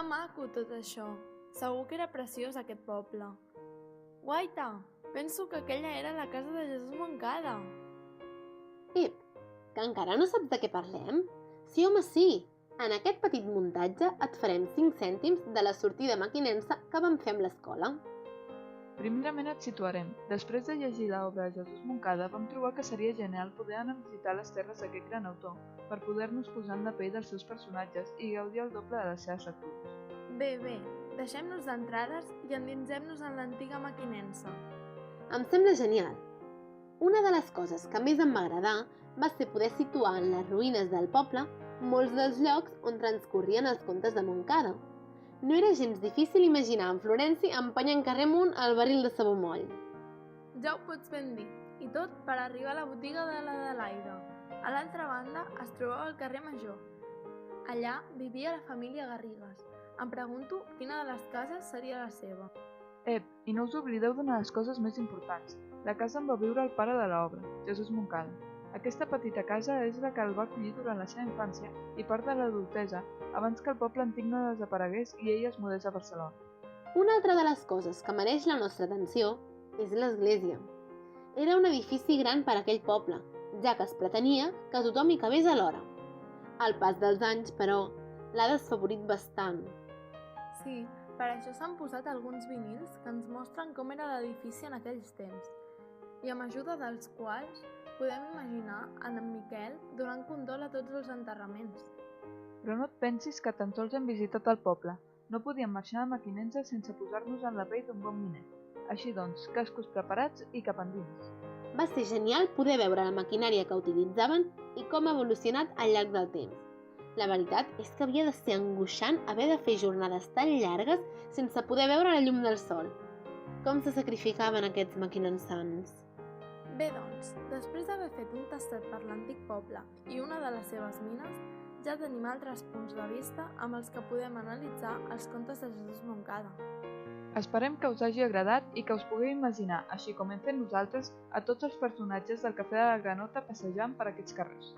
Que maco tot això! Segur que era preciós aquest poble. Guaita, penso que aquella era la casa de Jesús Moncada. Pip, que encara no saps de què parlem? Sí, home, sí! En aquest petit muntatge et farem 5 cèntims de la sortida maquinensa que vam fer amb l'escola. Primerament et situarem. Després de llegir l'obra de Jesús Moncada, vam trobar que seria genial poder anar a visitar les terres d'aquest gran autor per poder-nos posar en la pell dels seus personatges i gaudir el doble de les seves lectures. Bé, deixem-nos d'entrades i endinsem-nos en l'antiga maquinensa. Em sembla genial. Una de les coses que més em va agradar va ser poder situar en les ruïnes del poble molts dels llocs on transcorrien els contes de Montcada. No era gens difícil imaginar en Florenci empenyant carrer amunt el barril de sabó moll. Ja ho pots ben dir, i tot per arribar a la botiga de l'Adelaida. A l'altra banda es trobava el carrer Major. Allà vivia la família Garrigues. Em pregunto quina de les cases seria la seva. I no us oblideu d'una de les coses més importants. La casa on va viure el pare de l'obra, Jesús Moncada. Aquesta petita casa és la que el va acollir durant la seva infància i part de l'adultesa, abans que el poble antic no desaparegués i ell es mudés a Barcelona. Una altra de les coses que mereix la nostra atenció és l'església. Era un edifici gran per a aquell poble, ja que es pretenia que tothom hi cabés alhora. El pas dels anys, però, l'ha desfavorit bastant. Sí, per això s'han posat alguns vinils que ens mostren com era l'edifici en aquells temps, i amb ajuda dels quals podem imaginar en Miquel donant condol a tots els enterraments. Però no et pensis que tan sols hem visitat el poble. No podíem marxar a Mequinensa sense posar-nos en la pell d'un bon miner. Així doncs, cascos preparats i cap endins. Va ser genial poder veure la maquinària que utilitzaven i com ha evolucionat al llarg del temps. La veritat és que havia de ser angoixant haver de fer jornades tan llargues sense poder veure la llum del sol. Com se sacrificaven aquests maquinensans? Bé, doncs, després d'haver fet un tastet per l'antic poble i una de les seves mines, ja tenim altres punts de vista amb els que podem analitzar els contes de Jesús Moncada. Esperem que us hagi agradat i que us pugueu imaginar, així com hem fet nosaltres, a tots els personatges del Cafè de la Granota passejant per aquests carrers.